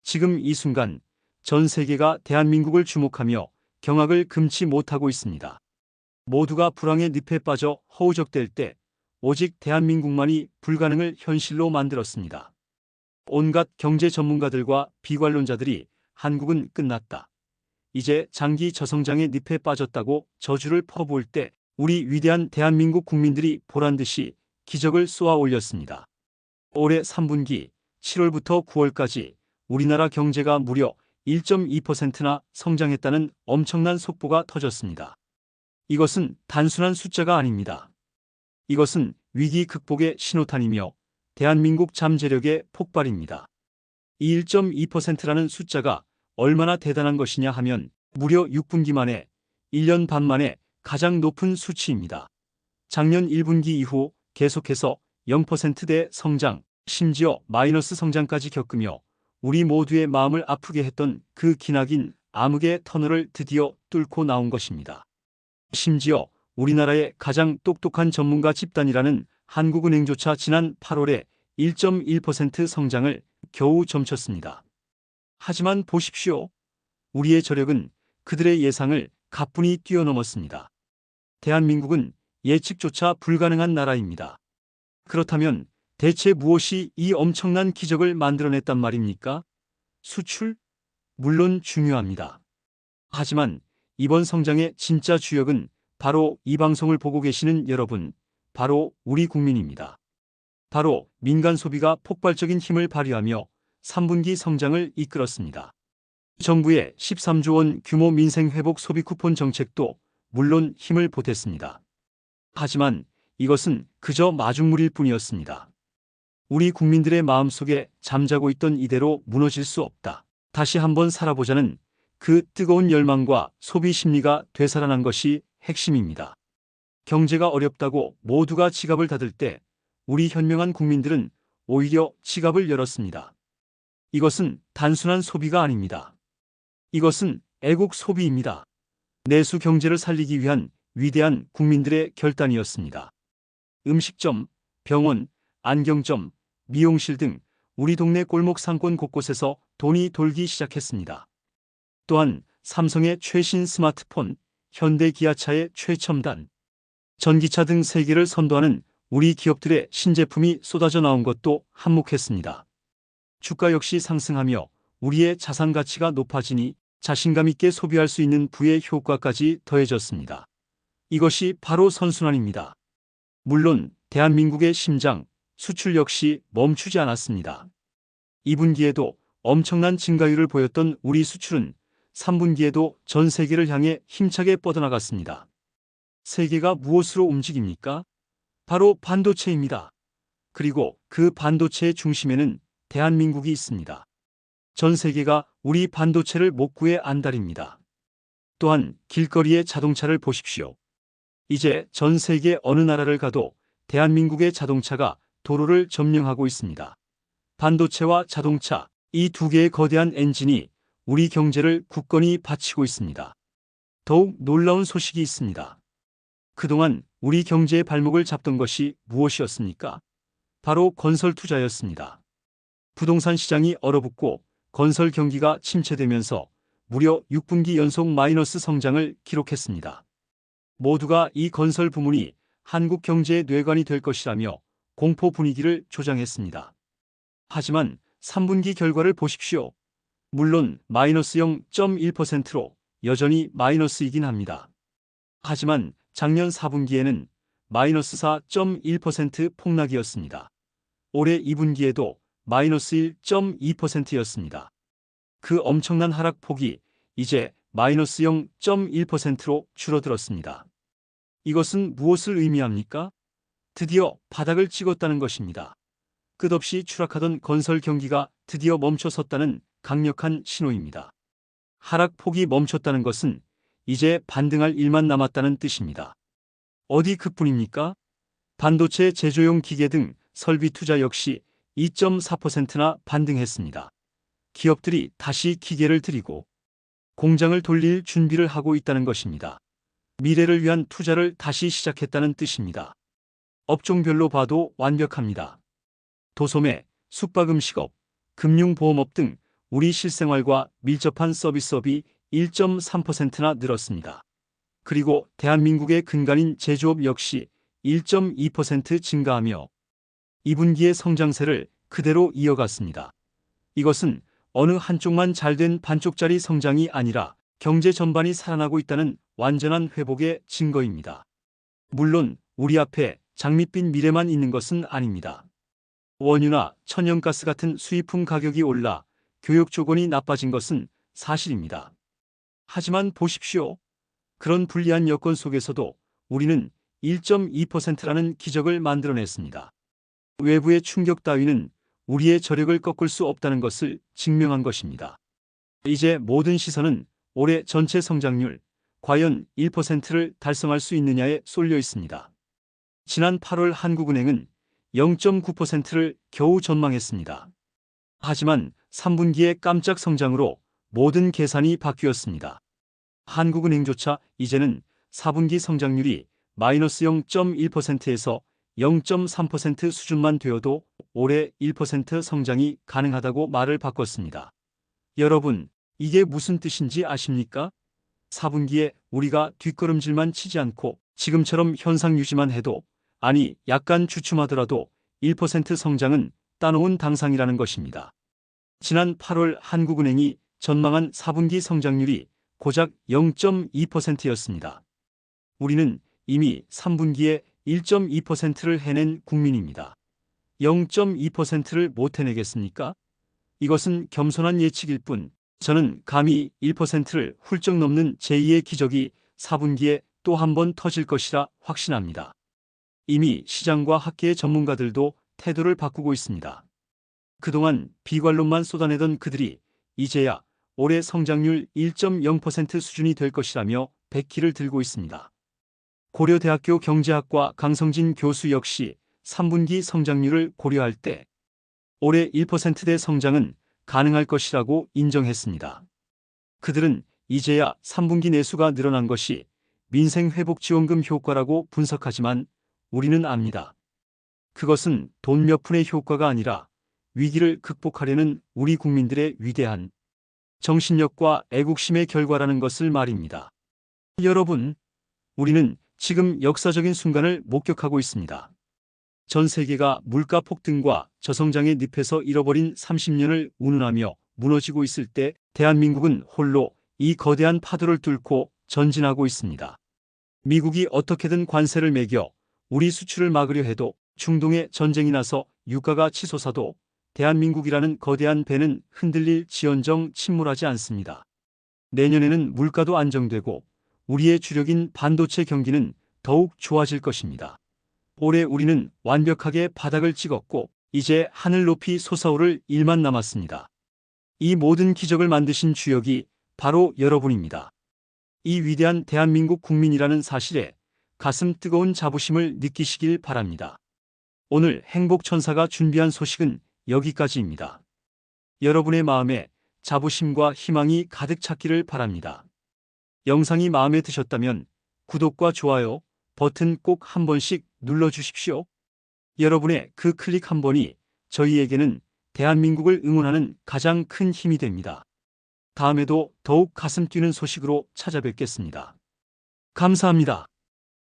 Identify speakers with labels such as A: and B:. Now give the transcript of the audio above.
A: 지금 이 순간 전 세계가 대한민국을 주목하며 경악을 금치 못하고 있습니다. 모두가 불황의 늪에 빠져 허우적댈 때 오직 대한민국만이 불가능을 현실로 만들었습니다. 온갖 경제 전문가들과 비관론자들이 한국은 끝났다, 이제 장기 저성장의 늪에 빠졌다고 저주를 퍼부을 때 우리 위대한 대한민국 국민들이 보란듯이 기적을 쏘아 올렸습니다. 올해 3분기 7월부터 9월까지 우리나라 경제가 무려 1.2%나 성장했다는 엄청난 속보가 터졌습니다. 이것은 단순한 숫자가 아닙니다. 이것은 위기 극복의 신호탄이며 대한민국 잠재력의 폭발입니다. 이 1.2%라는 숫자가 얼마나 대단한 것이냐 하면 무려 6분기 만에, 1년 반 만에 가장 높은 수치입니다. 작년 1분기 이후 계속해서 0%대 성장, 심지어 마이너스 성장까지 겪으며 우리 모두의 마음을 아프게 했던 그 기나긴 암흑의 터널을 드디어 뚫고 나온 것입니다. 심지어 우리나라의 가장 똑똑한 전문가 집단이라는 한국은행조차 지난 8월에 1.1% 성장을 겨우 점쳤습니다. 하지만 보십시오. 우리의 저력은 그들의 예상을 가뿐히 뛰어넘었습니다. 대한민국은 예측조차 불가능한 나라입니다. 그렇다면 대체 무엇이 이 엄청난 기적을 만들어냈단 말입니까? 수출? 물론 중요합니다. 하지만 이번 성장의 진짜 주역은 바로 이 방송을 보고 계시는 여러분, 바로 우리 국민입니다. 바로 민간 소비가 폭발적인 힘을 발휘하며 3분기 성장을 이끌었습니다. 정부의 13조 원 규모 민생회복 소비 쿠폰 정책도 물론 힘을 보탰습니다. 하지만 이것은 그저 마중물일 뿐이었습니다. 우리 국민들의 마음속에 잠자고 있던 이대로 무너질 수 없다, 다시 한번 살아보자는 그 뜨거운 열망과 소비 심리가 되살아난 것이 핵심입니다. 경제가 어렵다고 모두가 지갑을 닫을 때 우리 현명한 국민들은 오히려 지갑을 열었습니다. 이것은 단순한 소비가 아닙니다. 이것은 애국 소비입니다. 내수 경제를 살리기 위한 위대한 국민들의 결단이었습니다. 음식점, 병원, 안경점, 미용실 등 우리 동네 골목 상권 곳곳에서 돈이 돌기 시작했습니다. 또한 삼성의 최신 스마트폰, 현대 기아차의 최첨단 전기차 등 세계를 선도하는 우리 기업들의 신제품이 쏟아져 나온 것도 한몫했습니다. 주가 역시 상승하며 우리의 자산 가치가 높아지니 자신감 있게 소비할 수 있는 부의 효과까지 더해졌습니다. 이것이 바로 선순환입니다. 물론 대한민국의 심장, 수출 역시 멈추지 않았습니다. 2분기에도 엄청난 증가율을 보였던 우리 수출은 3분기에도 전 세계를 향해 힘차게 뻗어나갔습니다. 세계가 무엇으로 움직입니까? 바로 반도체입니다. 그리고 그 반도체의 중심에는 대한민국이 있습니다. 전 세계가 우리 반도체를 목구에 안달입니다. 또한 길거리의 자동차를 보십시오. 이제 전 세계 어느 나라를 가도 대한민국의 자동차가 도로를 점령하고 있습니다. 반도체와 자동차, 이 두 개의 거대한 엔진이 우리 경제를 굳건히 받치고 있습니다. 더욱 놀라운 소식이 있습니다. 그동안 우리 경제의 발목을 잡던 것이 무엇이었습니까? 바로 건설 투자였습니다. 부동산 시장이 얼어붙고 건설 경기가 침체되면서 무려 6분기 연속 마이너스 성장을 기록했습니다. 모두가 이 건설 부문이 한국 경제의 뇌관이 될 것이라며 공포 분위기를 조장했습니다. 하지만 3분기 결과를 보십시오. 물론 마이너스 0.1%로 여전히 마이너스이긴 합니다. 하지만 작년 4분기에는 마이너스 4.1% 폭락이었습니다. 올해 2분기에도 마이너스 1.2%였습니다. 그 엄청난 하락폭이 이제 마이너스 0.1%로 줄어들었습니다. 이것은 무엇을 의미합니까? 드디어 바닥을 찍었다는 것입니다. 끝없이 추락하던 건설 경기가 드디어 멈춰섰다는 강력한 신호입니다. 하락폭이 멈췄다는 것은 이제 반등할 일만 남았다는 뜻입니다. 어디 그뿐입니까? 반도체 제조용 기계 등 설비 투자 역시 2.4%나 반등했습니다. 기업들이 다시 기계를 들이고 공장을 돌릴 준비를 하고 있다는 것입니다. 미래를 위한 투자를 다시 시작했다는 뜻입니다. 업종별로 봐도 완벽합니다. 도소매, 숙박음식업, 금융보험업 등 우리 실생활과 밀접한 서비스업이 1.3%나 늘었습니다. 그리고 대한민국의 근간인 제조업 역시 1.2% 증가하며 2분기의 성장세를 그대로 이어갔습니다. 이것은 어느 한쪽만 잘된 반쪽짜리 성장이 아니라 경제 전반이 살아나고 있다는 완전한 회복의 증거입니다. 물론 우리 앞에 장밋빛 미래만 있는 것은 아닙니다. 원유나 천연가스 같은 수입품 가격이 올라 교육 조건이 나빠진 것은 사실입니다. 하지만 보십시오. 그런 불리한 여건 속에서도 우리는 1.2%라는 기적을 만들어냈습니다. 외부의 충격 따위는 우리의 저력을 꺾을 수 없다는 것을 증명한 것입니다. 이제 모든 시선은 올해 전체 성장률 과연 1%를 달성할 수 있느냐에 쏠려 있습니다. 지난 8월 한국은행은 0.9%를 겨우 전망했습니다. 하지만 3분기의 깜짝 성장으로 모든 계산이 바뀌었습니다. 한국은행조차 이제는 4분기 성장률이 마이너스 0.1%에서 0.3% 수준만 되어도 올해 1% 성장이 가능하다고 말을 바꿨습니다. 여러분, 이게 무슨 뜻인지 아십니까? 4분기에 우리가 뒷걸음질만 치지 않고 지금처럼 현상 유지만 해도, 아니 약간 주춤하더라도 1% 성장은 따놓은 당상이라는 것입니다. 지난 8월 한국은행이 전망한 4분기 성장률이 고작 0.2%였습니다. 우리는 이미 3분기에 1.2%를 해낸 국민입니다. 0.2%를 못 해내겠습니까? 이것은 겸손한 예측일 뿐, 저는 감히 1%를 훌쩍 넘는 제2의 기적이 4분기에 또 한 번 터질 것이라 확신합니다. 이미 시장과 학계의 전문가들도 태도를 바꾸고 있습니다. 그동안 비관론만 쏟아내던 그들이 이제야 올해 성장률 1.0% 수준이 될 것이라며 백기를 들고 있습니다. 고려대학교 경제학과 강성진 교수 역시 3분기 성장률을 고려할 때 올해 1%대 성장은 가능할 것이라고 인정했습니다. 그들은 이제야 3분기 내수가 늘어난 것이 민생회복지원금 효과라고 분석하지만 우리는 압니다. 그것은 돈 몇 푼의 효과가 아니라 위기를 극복하려는 우리 국민들의 위대한 정신력과 애국심의 결과라는 것을 말입니다. 여러분, 우리는 지금 역사적인 순간을 목격하고 있습니다. 전 세계가 물가 폭등과 저성장의 늪에서 잃어버린 30년을 운운하며 무너지고 있을 때 대한민국은 홀로 이 거대한 파도를 뚫고 전진하고 있습니다. 미국이 어떻게든 관세를 매겨 우리 수출을 막으려 해도, 중동에 전쟁이 나서 유가가 치솟아도 대한민국이라는 거대한 배는 흔들릴지언정 침몰하지 않습니다. 내년에는 물가도 안정되고 우리의 주력인 반도체 경기는 더욱 좋아질 것입니다. 올해 우리는 완벽하게 바닥을 찍었고 이제 하늘 높이 솟아오를 일만 남았습니다. 이 모든 기적을 만드신 주역이 바로 여러분입니다. 이 위대한 대한민국 국민이라는 사실에 가슴 뜨거운 자부심을 느끼시길 바랍니다. 오늘 행복천사가 준비한 소식은 여기까지입니다. 여러분의 마음에 자부심과 희망이 가득 찼기를 바랍니다. 영상이 마음에 드셨다면 구독과 좋아요 버튼 꼭 한 번씩 눌러주십시오. 여러분의 그 클릭 한 번이 저희에게는 대한민국을 응원하는 가장 큰 힘이 됩니다. 다음에도 더욱 가슴 뛰는 소식으로 찾아뵙겠습니다. 감사합니다.